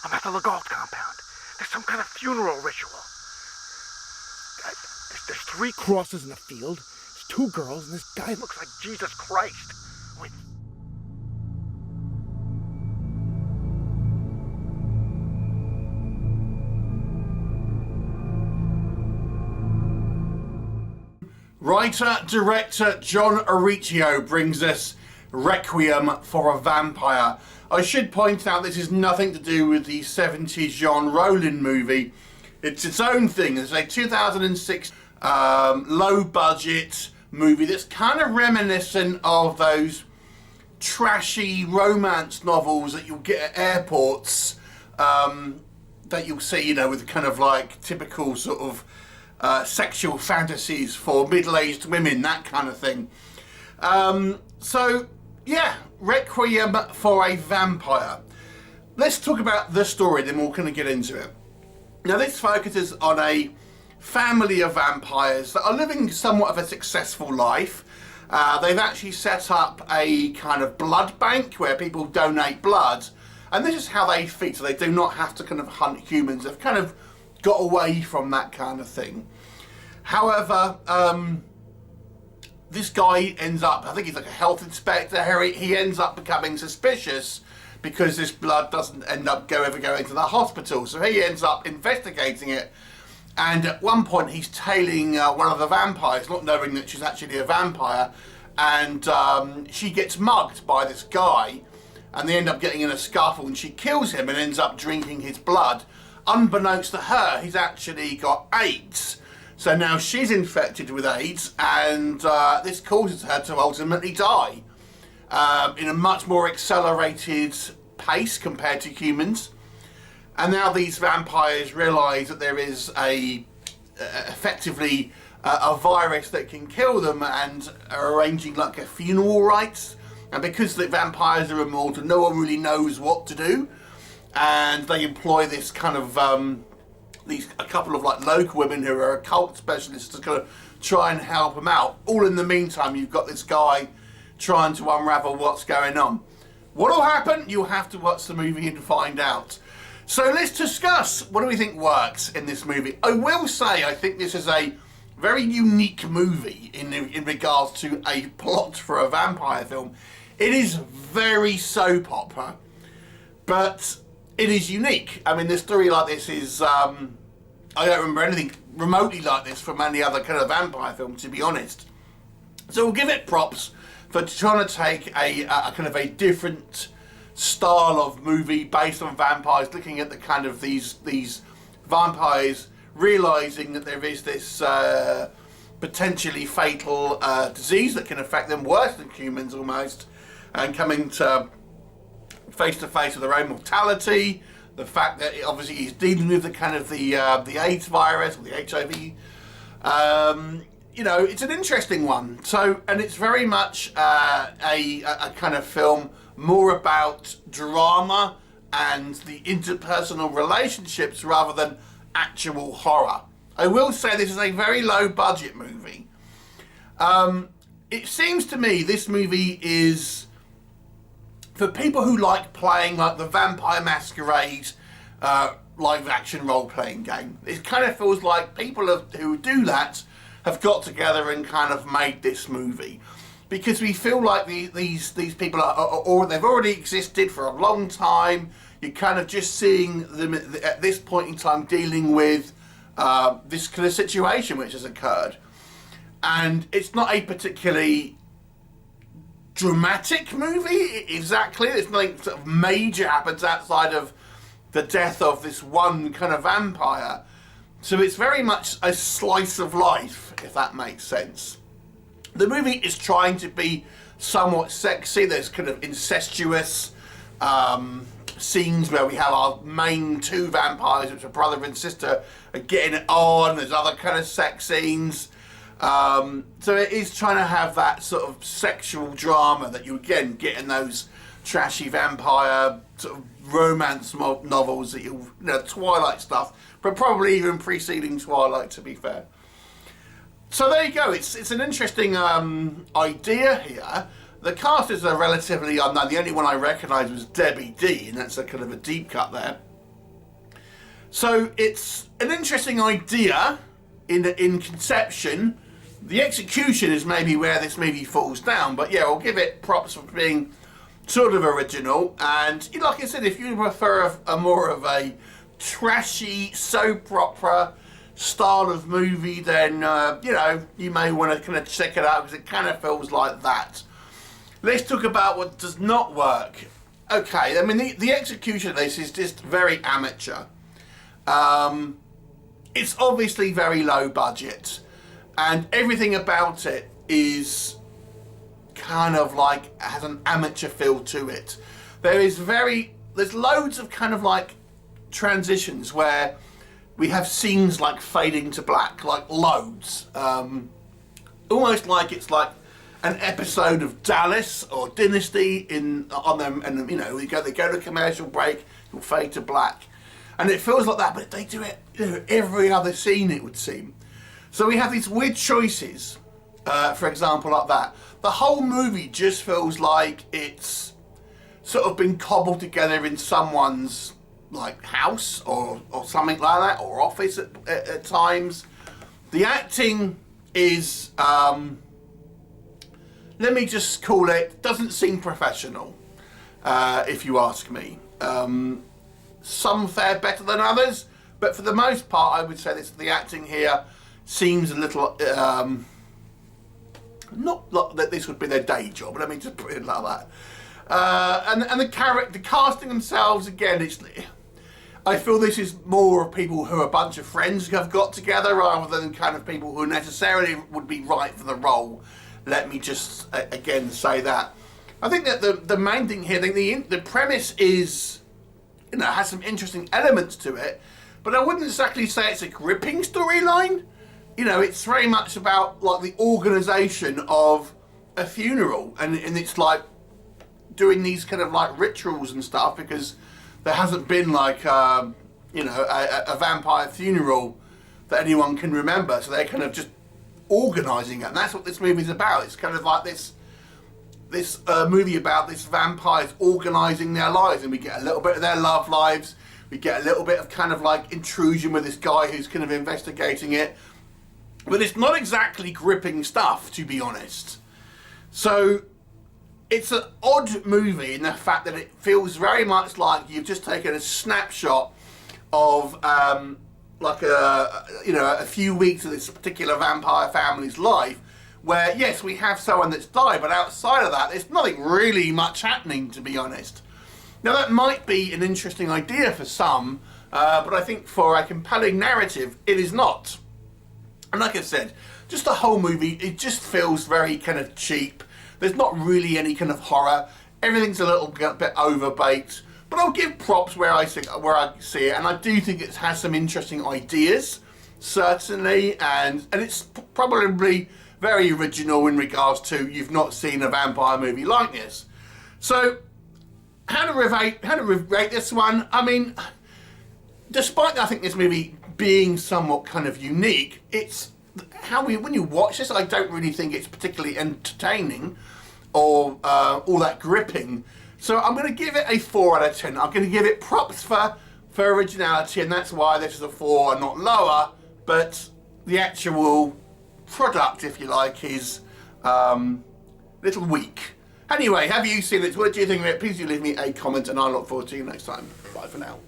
I'm at the Legault compound. There's some kind of funeral ritual. There's 3 crosses in the field. There's 2 girls, and this guy looks like Jesus Christ. Wait. Writer-director John Aricchio brings us Requiem for a Vampire. I should point out this is nothing to do with the 70s Jean Rollin movie. It's its own thing. It's a 2006 low-budget movie that's kind of reminiscent of those trashy romance novels that you'll get at airports, that you'll see, you know, with kind of like typical sort of sexual fantasies for middle-aged women, that kind of thing. So, yeah, Requiem for a Vampire. Let's talk about the story, then we'll kind of get into it. Now, this focuses on a family of vampires that are living somewhat of a successful life. They've actually set up a kind of blood bank where people donate blood, and this is how they feed, so they do not have to kind of hunt humans. They've kind of got away from that kind of thing. However, this guy ends up, I think he's like a health inspector, he ends up becoming suspicious because this blood doesn't end up ever going to the hospital. So he ends up investigating it, and at one point he's tailing one of the vampires, not knowing that she's actually a vampire, and she gets mugged by this guy, and they end up getting in a scuffle, and she kills him and ends up drinking his blood. Unbeknownst to her, he's actually got AIDS. So now she's infected with AIDS, and this causes her to ultimately die in a much more accelerated pace compared to humans. And now these vampires realise that there is effectively a virus that can kill them, and are arranging like a funeral rites. And because the vampires are immortal, no one really knows what to do. And they employ this kind of a couple of like local women who are occult specialists to kind of try and help them out. All in the meantime, you've got this guy trying to unravel what's going on. What'll happen? You'll have to watch the movie and find out. So let's discuss, what do we think works in this movie? I will say I think this is a very unique movie in regards to a plot for a vampire film. It is very soap opera, but it is unique. I mean, the story like this is, I don't remember anything remotely like this from any other kind of vampire film, to be honest. So we'll give it props for trying to take a kind of a different style of movie based on vampires, looking at the kind of these vampires, realising that there is this potentially fatal disease that can affect them worse than humans almost, and coming to face with their own mortality, the fact that obviously he's dealing with the kind of the AIDS virus, or the HIV. You know, it's an interesting one. So, and it's very much a kind of film more about drama and the interpersonal relationships rather than actual horror. I will say this is a very low budget movie. It seems to me this movie is for people who like playing like the Vampire Masquerade live action role playing game. It kind of feels like people who do that have got together and kind of made this movie, because we feel like these people or they've already existed for a long time. You're kind of just seeing them at this point in time dealing with this kind of situation which has occurred, and it's not a particularly dramatic movie exactly. There's nothing sort of major happens outside of the death of this one kind of vampire, so it's very much a slice of life, if that makes sense. The movie is trying to be somewhat sexy. There's kind of incestuous scenes where we have our main 2 vampires, which are brother and sister, are getting it on. There's other kind of sex scenes. So it is trying to have that sort of sexual drama that you again get in those trashy vampire sort of romance novels that you know, Twilight stuff, but probably even preceding Twilight, to be fair. So there you go. It's an interesting idea here. The cast is relatively unknown. The only one I recognise was Debbie D, and that's a kind of a deep cut there. So it's an interesting idea in conception. The execution is maybe where this movie falls down, but yeah, I'll give it props for being sort of original. And like I said, if you prefer a more of a trashy soap opera style of movie, then you know, you may want to kind of check it out, because it kind of feels like that. Let's talk about what does not work. Okay, I mean, the execution of this is just very amateur. It's obviously very low budget, and everything about it is kind of like, has an amateur feel to it. There's loads of kind of like transitions where we have scenes like fading to black, like loads. Almost like it's like an episode of Dallas or Dynasty on them, and you know, they go to commercial break, it'll fade to black. And it feels like that, but they do it, you know, every other scene, it would seem. So we have these weird choices, for example, like that. The whole movie just feels like it's sort of been cobbled together in someone's like house or something like that, or office at times. The acting is, let me just call it, doesn't seem professional, if you ask me. Some fare better than others, but for the most part, I would say the acting here seems a little, not like that this would be their day job, let me just put it like that. And the casting themselves, again, I feel this is more of people who are a bunch of friends who have got together, rather than kind of people who necessarily would be right for the role. Let me just again say that. I think that the main thing here, the premise is, you know, has some interesting elements to it, but I wouldn't exactly say it's a gripping storyline. You know, it's very much about like the organisation of a funeral, and it's like doing these kind of like rituals and stuff, because there hasn't been like you know, a vampire funeral that anyone can remember, so they're kind of just organising it, and that's what this movie's about. It's kind of like this movie about this vampires organising their lives, and we get a little bit of their love lives, we get a little bit of kind of like intrusion with this guy who's kind of investigating it, but it's not exactly gripping stuff, to be honest. So it's an odd movie in the fact that it feels very much like you've just taken a snapshot of like a few weeks of this particular vampire family's life, where yes, we have someone that's died, but outside of that, there's nothing really much happening, to be honest. Now that might be an interesting idea for some, but I think for a compelling narrative, it is not. And like I said, just the whole movie, it just feels very kind of cheap. There's not really any kind of horror. Everything's a little bit overbaked, but I'll give props where I see it, and I do think it has some interesting ideas, certainly, and it's probably very original in regards to you've not seen a vampire movie like this. So, how to rate this one? I mean, despite I think this movie being somewhat kind of unique, it's when you watch this, I don't really think it's particularly entertaining or all that gripping. So I'm going to give it a 4 out of 10. I'm going to give it props for originality, and that's why this is a 4 and not lower. But the actual product, if you like, is a little weak. Anyway, have you seen it? What do you think of it? Please do leave me a comment, and I look forward to you next time. Bye for now.